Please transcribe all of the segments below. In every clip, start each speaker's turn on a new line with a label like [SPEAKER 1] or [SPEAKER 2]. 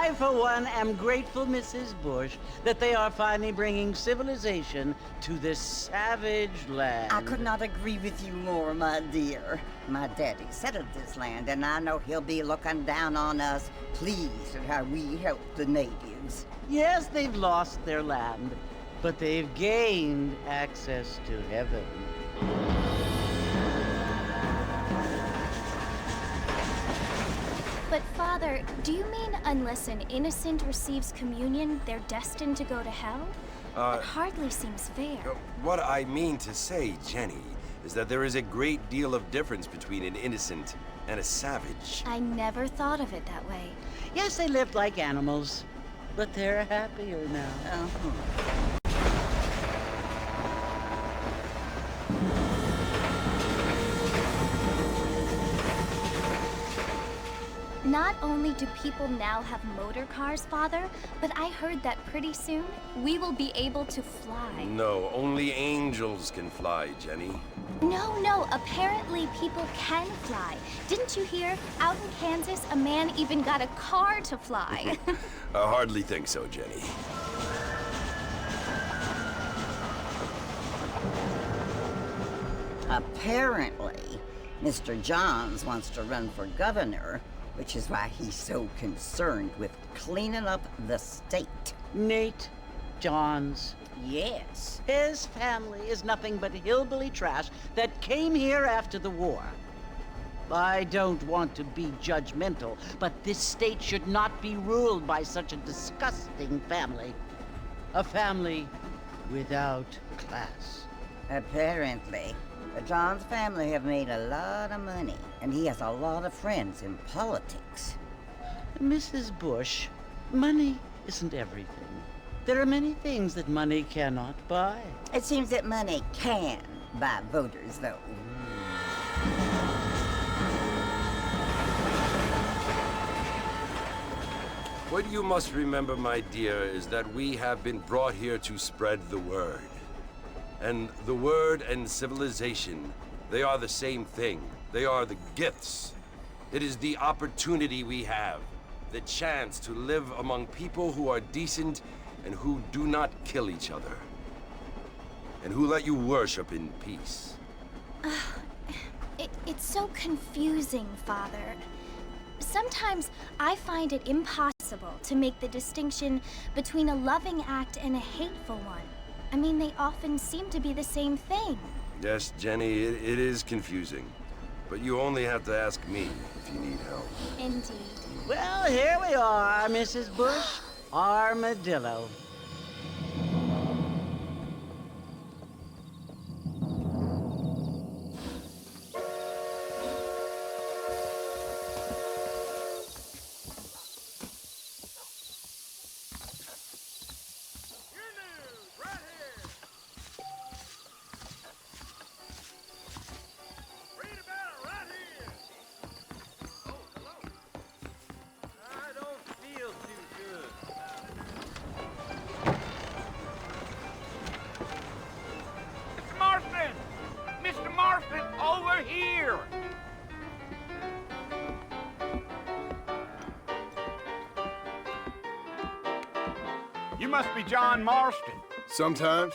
[SPEAKER 1] I, for one, am grateful, Mrs. Bush, that they are finally bringing civilization to this savage land.
[SPEAKER 2] I could not agree with you more, my dear. My daddy settled this land, and I know he'll be looking down on us, pleased at how we help the natives.
[SPEAKER 1] Yes, they've lost their land, but they've gained access to heaven.
[SPEAKER 3] But Father, do you mean unless an innocent receives communion, they're destined to go to hell? That hardly seems fair.
[SPEAKER 4] What I mean to say, Jenny, is that there is a great deal of difference between an innocent and a savage.
[SPEAKER 3] I never thought of it that way.
[SPEAKER 1] Yes, they lived like animals, but they're happier now.
[SPEAKER 3] Not only do people now have motor cars, Father, but I heard that pretty soon we will be able to fly.
[SPEAKER 4] No, only angels can fly, Jenny.
[SPEAKER 3] No, apparently people can fly. Didn't you hear? Out in Kansas, a man even got a car to fly.
[SPEAKER 4] I hardly think so, Jenny.
[SPEAKER 2] Apparently, Mr. Johns wants to run for governor, which is why he's so concerned with cleaning up the state.
[SPEAKER 1] Nate Johns.
[SPEAKER 2] Yes.
[SPEAKER 1] His family is nothing but hillbilly trash that came here after the war. I don't want to be judgmental, but this state should not be ruled by such a disgusting family. A family without class.
[SPEAKER 2] Apparently. The Johns family have made a lot of money, and he has a lot of friends in politics.
[SPEAKER 1] Mrs. Bush, money isn't everything. There are many things that money cannot buy.
[SPEAKER 2] It seems that money can buy voters, though.
[SPEAKER 4] What you must remember, my dear, is that we have been brought here to spread the word. And the word and civilization, they are the same thing. They are the gifts. It is the opportunity we have, the chance to live among people who are decent and who do not kill each other, and who let you worship in peace.
[SPEAKER 3] It's so confusing, Father. Sometimes I find it impossible to make the distinction between a loving act and a hateful one. I mean, they often seem to be the same thing.
[SPEAKER 4] Yes, Jenny, it is confusing. But you only have to ask me if you need help.
[SPEAKER 3] Indeed.
[SPEAKER 1] Well, here we are, Mrs. Bush. Armadillo.
[SPEAKER 5] Over here! You must be John Marston.
[SPEAKER 6] Sometimes.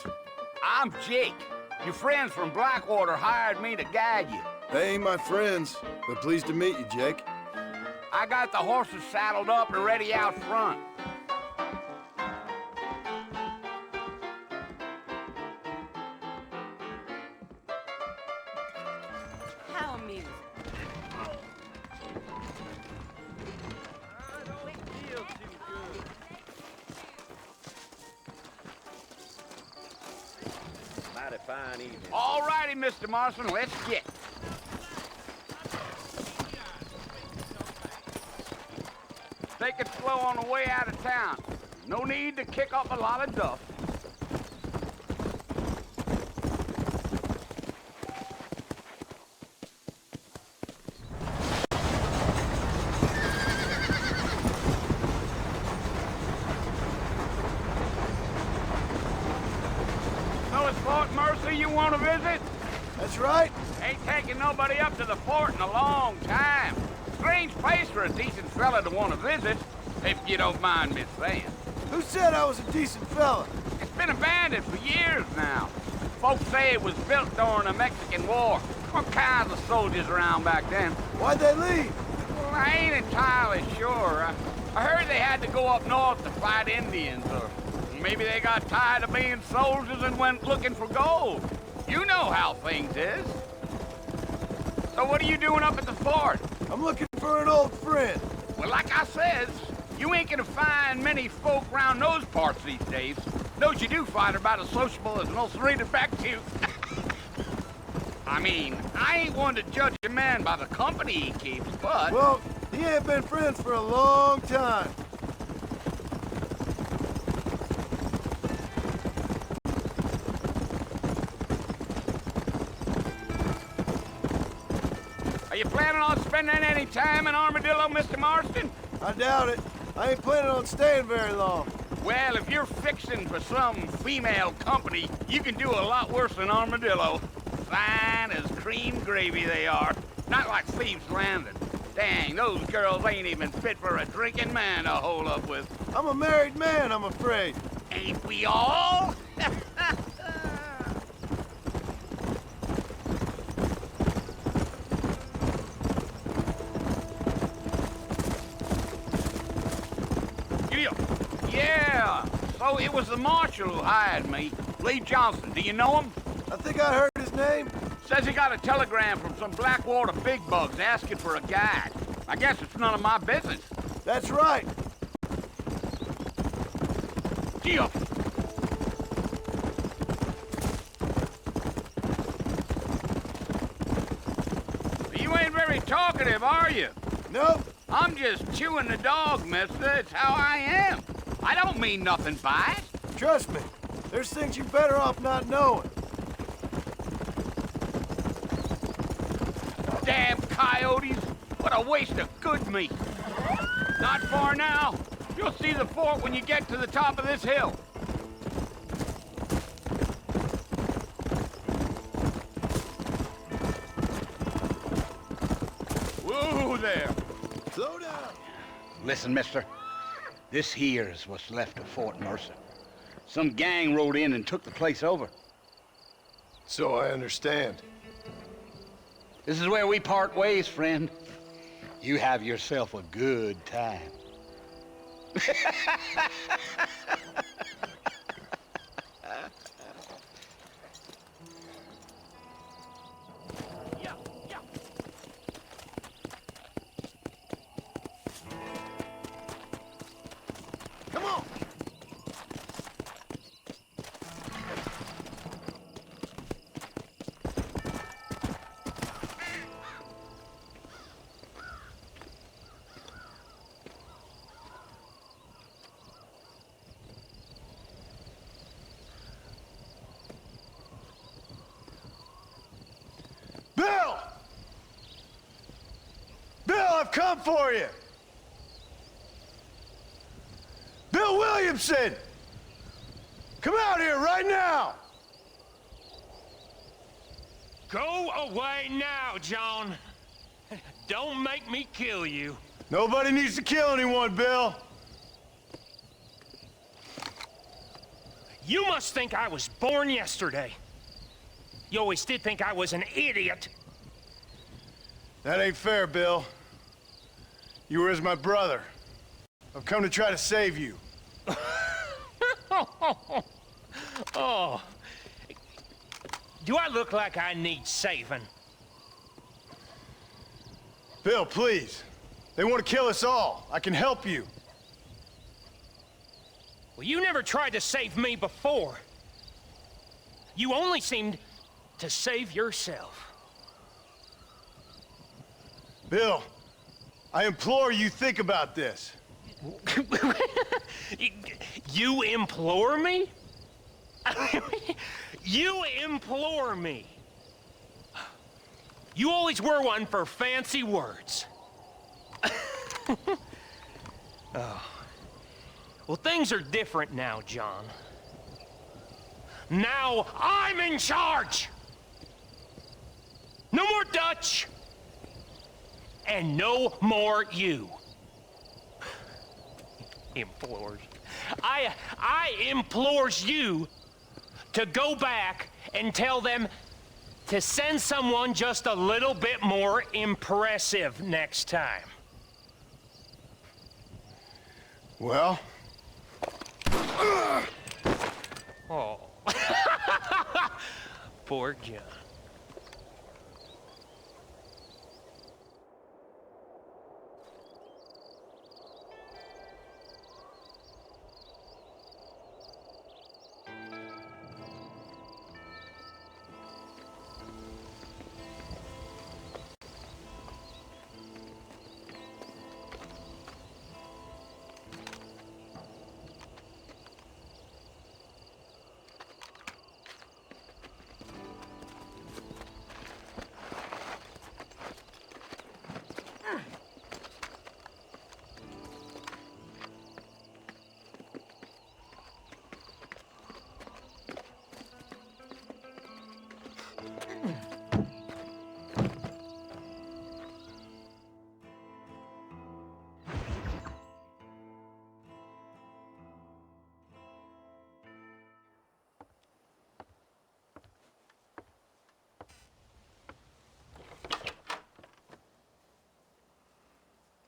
[SPEAKER 5] I'm Jake. Your friends from Blackwater hired me to guide you.
[SPEAKER 6] They ain't my friends, but pleased to meet you, Jake.
[SPEAKER 5] I got the horses saddled up and ready out front.
[SPEAKER 2] How amusing.
[SPEAKER 7] Mighty fine evening.
[SPEAKER 5] All righty, Mr. Marston, let's get. Take it slow on the way out of town. No need to kick up a lot of dust. So it's Fort Mercy you want to visit?
[SPEAKER 6] That's right.
[SPEAKER 5] Ain't taking nobody up to the fort in a long time. Strange place for a decent fella to want to visit. if you don't mind me saying.
[SPEAKER 6] Who said I was a decent fella?
[SPEAKER 5] It's been abandoned for years now. Folks say it was built during the Mexican War. All kinds of soldiers around back then.
[SPEAKER 6] Why'd they leave?
[SPEAKER 5] Well, I ain't entirely sure. I heard they had to go up north to fight Indians, or maybe they got tired of being soldiers and went looking for gold. You know how things is. So what are you doing up at the fort?
[SPEAKER 6] I'm looking for an old friend.
[SPEAKER 5] Well, like I says, you ain't gonna find many folk round those parts these days. Those you do find are about as sociable as an ulcerated back tooth. I mean, I ain't one to judge a man by the company he keeps, but...
[SPEAKER 6] Well, he ain't been friends for a long time.
[SPEAKER 5] Are you planning on spending any time in Armadillo, Mr. Marston?
[SPEAKER 6] I doubt it. I ain't planning on staying very long.
[SPEAKER 5] Well, if you're fixing for some female company, you can do a lot worse than Armadillo. Fine as cream gravy they are. Not like Thieves' Landing. Dang, those girls ain't even fit for a drinking man to hole up with.
[SPEAKER 6] I'm a married man, I'm afraid.
[SPEAKER 5] Ain't we all? Yeah, so it was the marshal who hired me. Lee Johnson, do you know him?
[SPEAKER 6] I think I heard his name.
[SPEAKER 5] Says he got a telegram from some Blackwater big bugs asking for a guide. I guess it's none of my business.
[SPEAKER 6] That's right.
[SPEAKER 5] Gee up. You ain't very talkative, are you?
[SPEAKER 6] Nope.
[SPEAKER 5] I'm just chewing the dog, mister. It's how I am. I don't mean nothing by it.
[SPEAKER 6] Trust me. There's things you're better off not knowing.
[SPEAKER 5] Damn coyotes. What a waste of good meat. Not far now. You'll see the fort when you get to the top of this hill. Whoa there.
[SPEAKER 6] Slow down.
[SPEAKER 5] Listen, mister. This here's what's left of Fort Mercer. Some gang rode in and took the place over.
[SPEAKER 6] So I understand.
[SPEAKER 5] This is where we part ways, friend. You have yourself a good time.
[SPEAKER 6] Come on. Bill! Bill, I've come for you! Bill Williamson! Come out here right now!
[SPEAKER 8] Go away now, John. Don't make me kill you.
[SPEAKER 6] Nobody needs to kill anyone, Bill.
[SPEAKER 8] You must think I was born yesterday. You always did think I was an idiot.
[SPEAKER 6] That ain't fair, Bill. You were as my brother. I've come to try to save you.
[SPEAKER 8] Oh. Do I look like I need saving?
[SPEAKER 6] Bill, please. They want to kill us all. I can help you.
[SPEAKER 8] Well, you never tried to save me before. You only seemed to save yourself.
[SPEAKER 6] Bill, I implore you think about this.
[SPEAKER 8] You implore me? You implore me? You always were one for fancy words. Oh. Well, things are different now, John. Now I'm in charge! No more Dutch! And no more you. Implores. I implores you to go back and tell them to send someone just a little bit more impressive next time.
[SPEAKER 6] Well?
[SPEAKER 8] Oh. Poor John.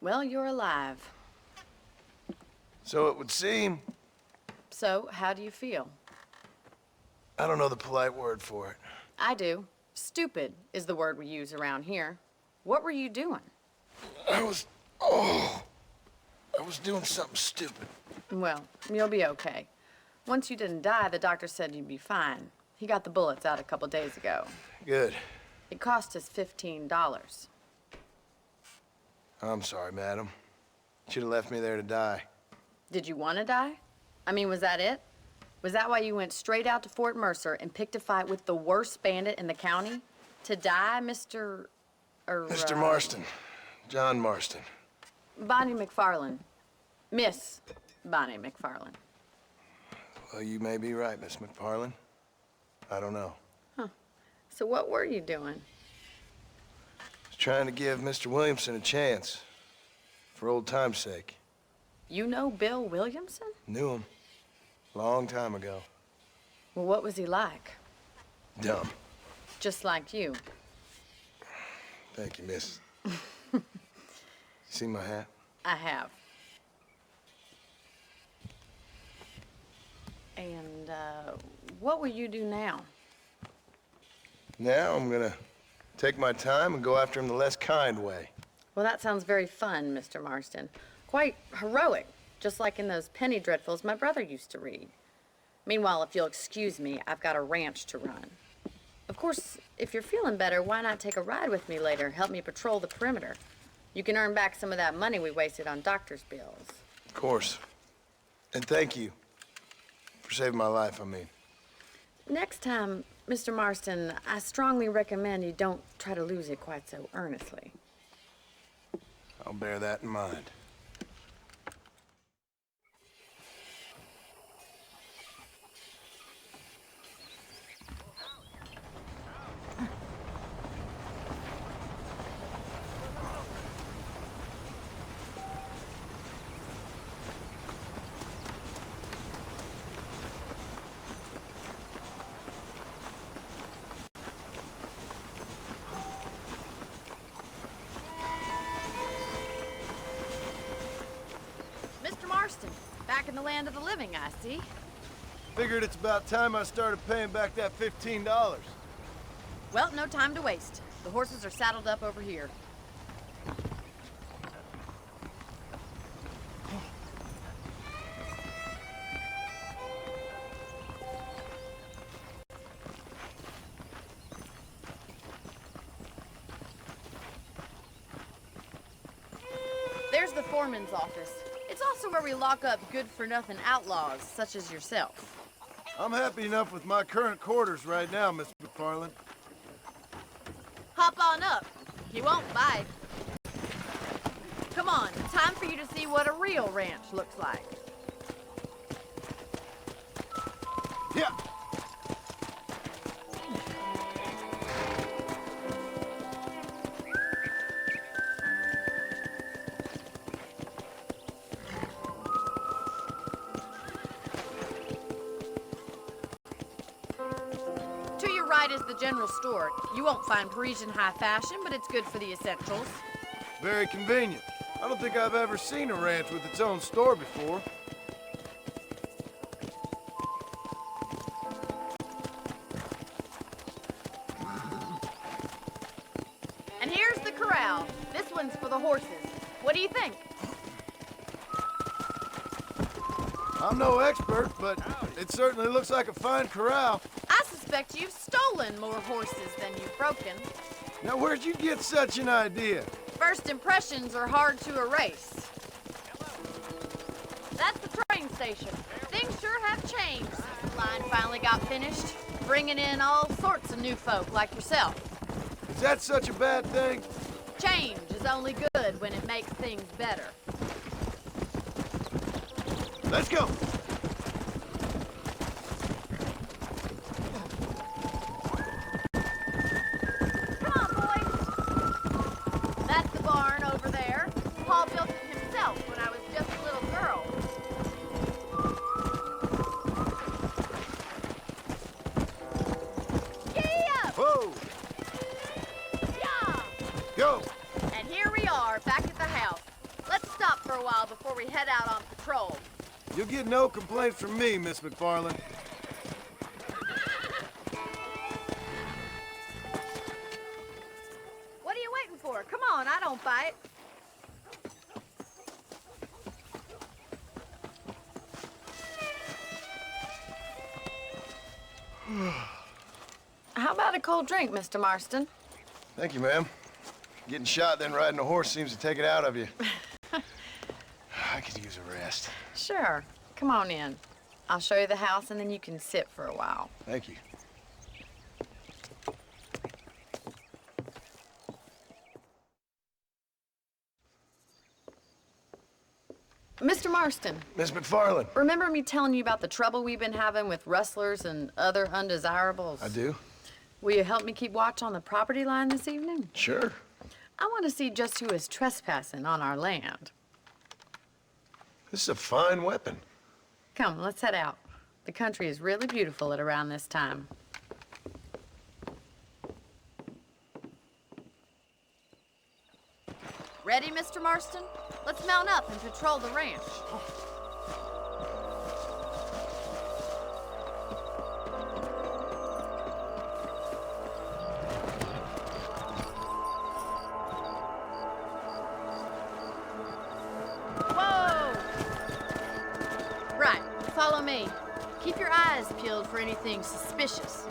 [SPEAKER 9] Well, you're alive.
[SPEAKER 6] So it would seem.
[SPEAKER 9] So, how do you feel?
[SPEAKER 6] I don't know the polite word for it.
[SPEAKER 9] I do. Stupid is the word we use around here. What were you doing?
[SPEAKER 6] I was doing something stupid.
[SPEAKER 9] Well, you'll be okay. Once you didn't die, the doctor said you'd be fine. He got the bullets out a couple days ago.
[SPEAKER 6] Good.
[SPEAKER 9] It cost us $15.
[SPEAKER 6] I'm sorry, madam. Should have left me there to die.
[SPEAKER 9] Did you want to die? I mean, was that it? Was that why you went straight out to Fort Mercer and picked a fight with the worst bandit in the county? To die, Mr.
[SPEAKER 6] Mr. Marston. John Marston.
[SPEAKER 9] Bonnie McFarland. Miss Bonnie McFarland.
[SPEAKER 6] Well, you may be right, Miss McFarland. I don't know.
[SPEAKER 9] So what were you doing?
[SPEAKER 6] Was trying to give Mr. Williamson a chance. For old time's sake.
[SPEAKER 9] You know Bill Williamson?
[SPEAKER 6] Knew him. Long time ago.
[SPEAKER 9] Well, what was he like?
[SPEAKER 6] Dumb.
[SPEAKER 9] Just like you.
[SPEAKER 6] Thank you, miss. See my hat?
[SPEAKER 9] I have. And, what will you do now?
[SPEAKER 6] Now I'm gonna take my time and go after him the less kind way.
[SPEAKER 9] Well, that sounds very fun, Mr. Marston. Quite heroic, just like in those penny dreadfuls my brother used to read. Meanwhile, if you'll excuse me, I've got a ranch to run. Of course, if you're feeling better, why not take a ride with me later? Help me patrol the perimeter. You can earn back some of that money we wasted on doctor's bills.
[SPEAKER 6] Of course. And thank you for saving my life, I mean.
[SPEAKER 9] Next time, Mr. Marston, I strongly recommend you don't try to lose it quite so earnestly.
[SPEAKER 6] I'll bear that in mind.
[SPEAKER 9] Mr. Marston, back in the land of the living, I see.
[SPEAKER 6] Figured it's about time I started paying back that $15.
[SPEAKER 9] Well, no time to waste. The horses are saddled up over here. There's the foreman's office. It's also where we lock up good-for-nothing outlaws, such as yourself.
[SPEAKER 6] I'm happy enough with my current quarters right now, Miss McFarland.
[SPEAKER 9] Hop on up. He won't bite. Come on, time for you to see what a real ranch looks like.
[SPEAKER 6] Yeah.
[SPEAKER 9] right is the general store. You won't find Parisian high fashion, but it's good for the essentials.
[SPEAKER 6] Very convenient. I don't think I've ever seen a ranch with its own store before.
[SPEAKER 9] And here's the corral. This one's for the horses. What do you think?
[SPEAKER 6] I'm no expert, but it certainly looks like a fine corral.
[SPEAKER 9] I suspect you've stolen more horses than you've broken.
[SPEAKER 6] Now, where'd you get such an idea?
[SPEAKER 9] First impressions are hard to erase. That's the train station. Things sure have changed since the line finally got finished, bringing in all sorts of new folk like yourself.
[SPEAKER 6] Is that such a bad thing?
[SPEAKER 9] Change is only good when it makes things better.
[SPEAKER 6] Let's go.
[SPEAKER 9] Come on, boys. That's the barn over there. Paul built it himself when I was just a little girl. Yeah!
[SPEAKER 6] Whoa!
[SPEAKER 9] Yeah!
[SPEAKER 6] Go!
[SPEAKER 9] And here we are, back at the house. Let's stop for a while before we head out on patrol.
[SPEAKER 6] You'll get no complaints from me, Miss McFarland.
[SPEAKER 9] What are you waiting for? Come on, I don't bite. How about a cold drink, Mr. Marston?
[SPEAKER 6] Thank you, ma'am. Getting shot, then riding a horse seems to take it out of you. I could use a rest.
[SPEAKER 9] Sure. Come on in. I'll show you the house, and then you can sit for a while.
[SPEAKER 6] Thank you.
[SPEAKER 9] Mr. Marston,
[SPEAKER 6] Miss McFarland.
[SPEAKER 9] remember me telling you about the trouble we've been having with rustlers and other undesirables?
[SPEAKER 6] I do?
[SPEAKER 9] Will you help me keep watch on the property line this evening?
[SPEAKER 6] Sure.
[SPEAKER 9] I want to see just who is trespassing on our land.
[SPEAKER 6] This is a fine weapon.
[SPEAKER 9] Come, let's head out. The country is really beautiful at around this time. Ready, Mr. Marston? Let's mount up and patrol the ranch. Whoa! Right, follow me. Keep your eyes peeled for anything suspicious.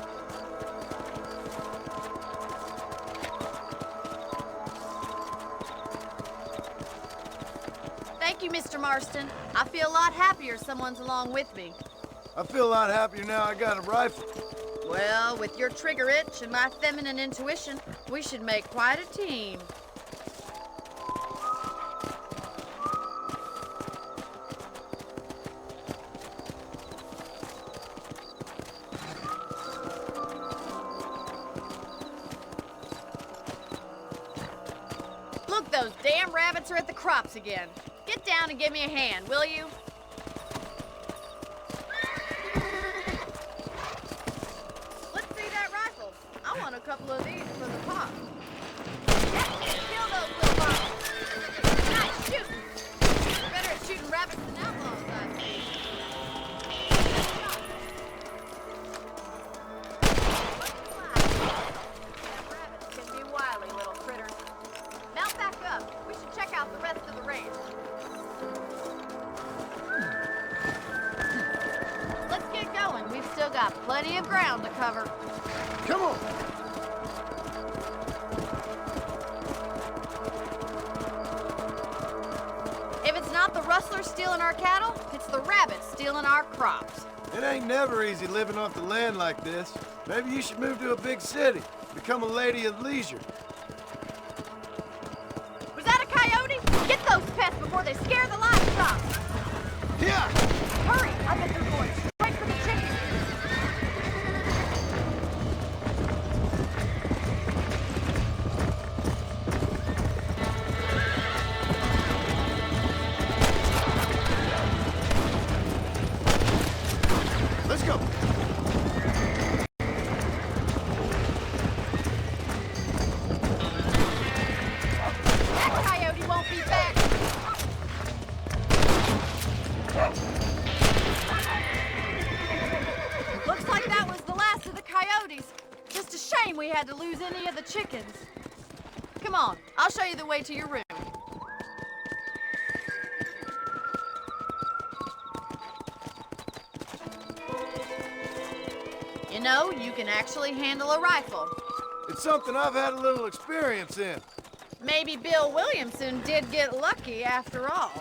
[SPEAKER 9] Thank you, Mr. Marston. I feel a lot happier someone's along with me.
[SPEAKER 6] I feel a lot happier now I got a rifle.
[SPEAKER 9] Well, with your trigger itch and my feminine intuition, we should make quite a team. Look, those damn rabbits are at the crops again. Get down and give me a hand, will you? Let's see that rifle. I want a couple of these for the pot. Kill those little bombs. Nice shooting. You're better at shooting rabbits than outlaws, I see. Rabbits can be wily little critters. Mount back up. We should check out the rest of the range. Let's get going. We've still got plenty of ground to cover.
[SPEAKER 6] Come on.
[SPEAKER 9] If it's not the rustlers stealing our cattle, it's the rabbits stealing our crops.
[SPEAKER 6] It ain't never easy living off the land like this. Maybe you should move to a big city. Become a lady of leisure.
[SPEAKER 9] Was that a coyote? Get those pests before they scare the livestock.
[SPEAKER 6] Yeah!
[SPEAKER 9] Hurry! I bet they're going straight for the chickens.
[SPEAKER 6] Let's go.
[SPEAKER 9] we had to lose any of the chickens. Come on, I'll show you the way to your room. You know, you can actually handle a rifle.
[SPEAKER 6] It's something I've had a little experience in.
[SPEAKER 9] Maybe Bill Williamson did get lucky after all.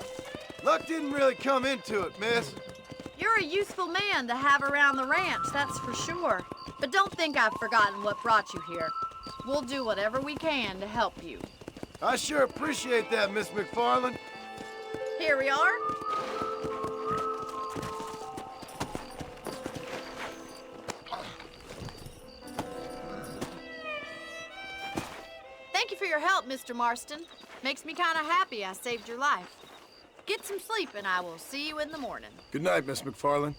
[SPEAKER 6] Luck didn't really come into it, miss.
[SPEAKER 9] You're a useful man to have around the ranch, that's for sure. But don't think I've forgotten what brought you here. We'll do whatever we can to help you.
[SPEAKER 6] I sure appreciate that, Miss McFarland.
[SPEAKER 9] Here we are. Thank you for your help, Mr. Marston. Makes me kind of happy I saved your life. Get some sleep and I will see you in the morning.
[SPEAKER 6] Good night, Miss McFarland.